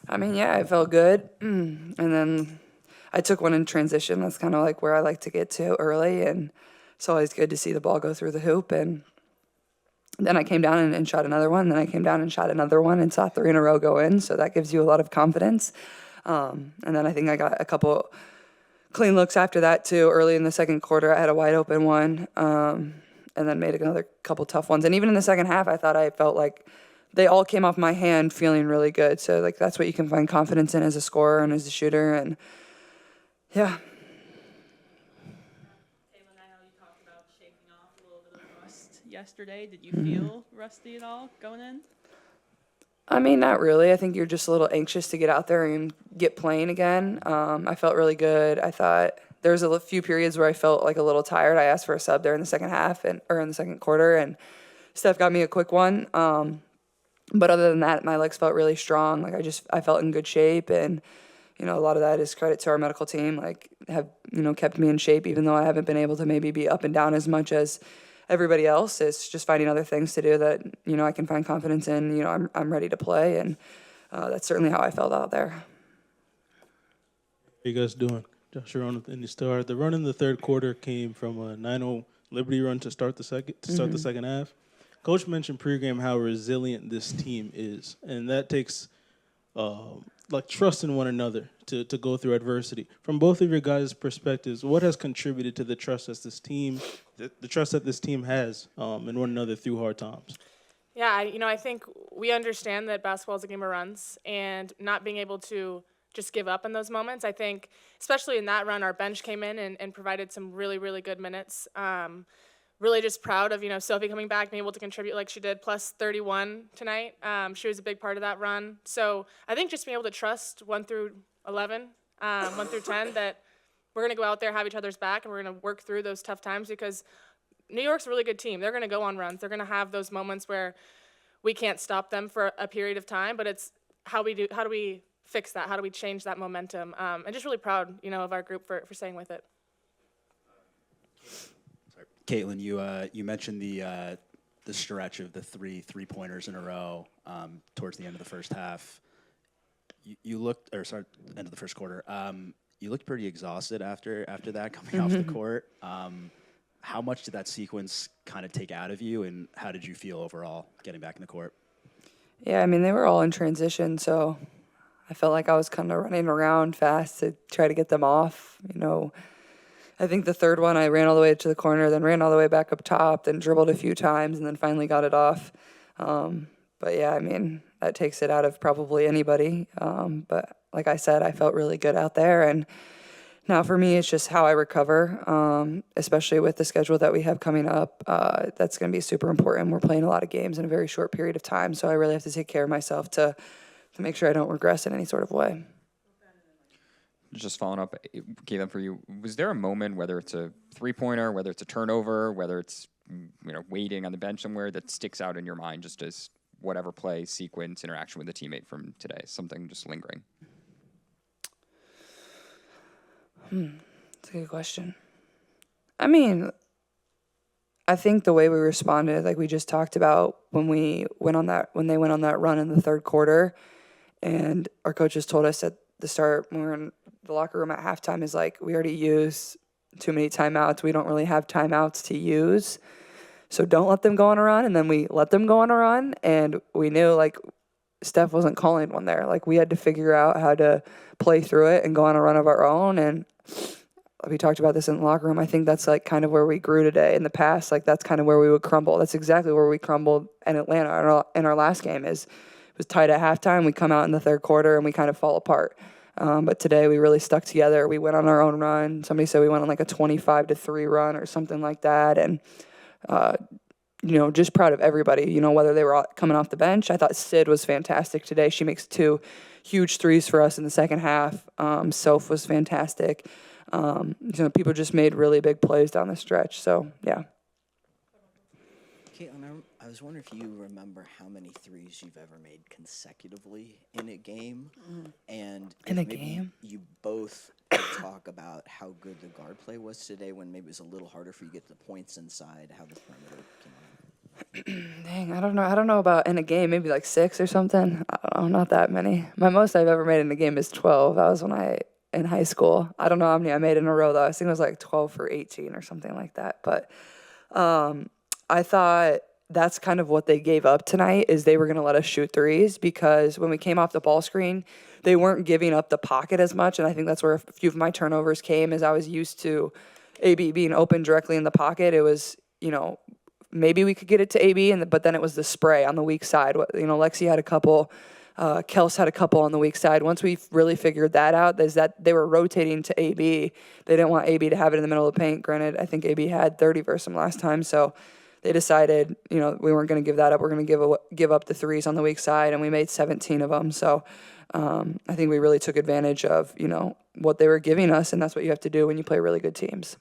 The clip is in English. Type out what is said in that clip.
I mean, yeah, it felt good. And then I took one in transition. That's kind of like where I like to get to early. And it's always good to see the ball go through the hoop. And then I came down and shot another one. Then I came down and shot another one and saw 3 in a row go in. So that gives you a lot of confidence. And then I think I got a couple clean looks after that too. Early in the second quarter, I had a wide open one, and then made another couple tough ones. And even in the second half, I thought I felt like they all came off my hand feeling really good. So like that's what you can find confidence in as a scorer and as a shooter. And yeah. Taylor, I know you talked about shaking off a little bit of rust yesterday. Did you feel rusty at all going in? I mean, not really. I think you're just a little anxious to get out there and get playing again. I felt really good. I thought there was a few periods where I felt like a little tired. I asked for a sub there in the second half or in the second quarter, and Steph got me a quick one. But other than that, my legs felt really strong. Like I felt in good shape, and a lot of that is credit to our medical team. Like have kept me in shape, even though I haven't been able to maybe be up and down as much as everybody else. It's just finding other things to do that I can find confidence in. I'm ready to play, and that's certainly how I felt out there. How you guys doing? Josh Around with Indy Star. The run in the third quarter came from a 9-0 Liberty run to start the second half. Coach mentioned pregame how resilient this team is, and that takes trust in one another to go through adversity. From both of your guys' perspectives, what has contributed to the trust that this team, the trust that this team has in one another through hard times? Yeah, I think we understand that basketball is a game of runs, and not being able to just give up in those moments. I think, especially in that run, our bench came in and provided some really, really good minutes. Really just proud of, Sophie coming back, being able to contribute like she did, plus 31 tonight. She was a big part of that run. So I think just being able to trust 1 through 11, 1 through 10, that we're going to go out there, have each other's back, and we're going to work through those tough times, because New York's a really good team. They're going to go on runs. They're going to have those moments where we can't stop them for a period of time, but it's how do we fix that? How do we change that momentum? And just really proud, of our group for staying with it. Caitlin, you mentioned the stretch of the three-pointers in a row towards the end of the first half. You looked, or sorry, end of the first quarter. You looked pretty exhausted after that coming off the court. How much did that sequence kind of take out of you, and how did you feel overall getting back in the court? Yeah, I mean, they were all in transition, so I felt like I was kind of running around fast to try to get them off. I think the third one, I ran all the way to the corner, then ran all the way back up top, then dribbled a few times, and then finally got it off. But yeah, I mean, that takes it out of probably anybody. But like I said, I felt really good out there. And now for me, it's just how I recover, especially with the schedule that we have coming up. That's going to be super important. We're playing a lot of games in a very short period of time, so I really have to take care of myself to make sure I don't regress in any sort of way. Just following up, Caitlin, for you, was there a moment, whether it's a three-pointer, whether it's a turnover, whether it's waiting on the bench somewhere, that sticks out in your mind just as whatever play, sequence, interaction with a teammate from today, something just lingering? That's a good question. I mean, I think the way we responded, like we just talked about when they went on that run in the third quarter, and our coaches told us at the start when we were in the locker room at halftime is like, we already used too many timeouts. We don't really have timeouts to use. So don't let them go on a run. And then we let them go on a run. And we knew like Steph wasn't calling one there. Like we had to figure out how to play through it and go on a run of our own. And we talked about this in the locker room. I think that's like kind of where we grew today. In the past, like that's kind of where we would crumble. That's exactly where we crumbled in Atlanta in our last game. It was tight at halftime. We come out in the third quarter and we kind of fall apart. But today we really stuck together. We went on our own run. Somebody said we went on like a 25-3 run or something like that. And, just proud of everybody, whether they were coming off the bench. I thought Sid was fantastic today. She makes 2 huge threes for us in the second half. Soph was fantastic. People just made really big plays down the stretch. So, yeah. Caitlin, I was wondering if you remember how many threes you've ever made consecutively in a game, and In a maybe game? you both could talk about how good the guard play was today, when maybe it was a little harder for you to get the points inside, how the perimeter came Dang, I don't know about in a game, maybe like 6 or something. I don't know, not that many. My most I've ever made in a game is 12. That was in high school. I don't know how many I made in a row though. I think it was like 12 for 18 or something like that. But I thought that's kind of what they gave up tonight is they were going to let us shoot threes because when we came off the ball screen, they weren't giving up the pocket as much. And I think that's where a few of my turnovers came as I was used to AB being open directly in the pocket. It was, maybe we could get it to AB, but then it was the spray on the weak side. Lexi had a couple, Kels had a couple on the weak side. Once we really figured that out, is that they were rotating to AB. They didn't want AB to have it in the middle of the paint. Granted, I think AB had 30 versus him last time, so they decided, we weren't going to give that up. We're going to give up the threes on the weak side, and we made 17 of them. So I think we really took advantage of, what they were giving us, and that's what you have to do when you play really good teams.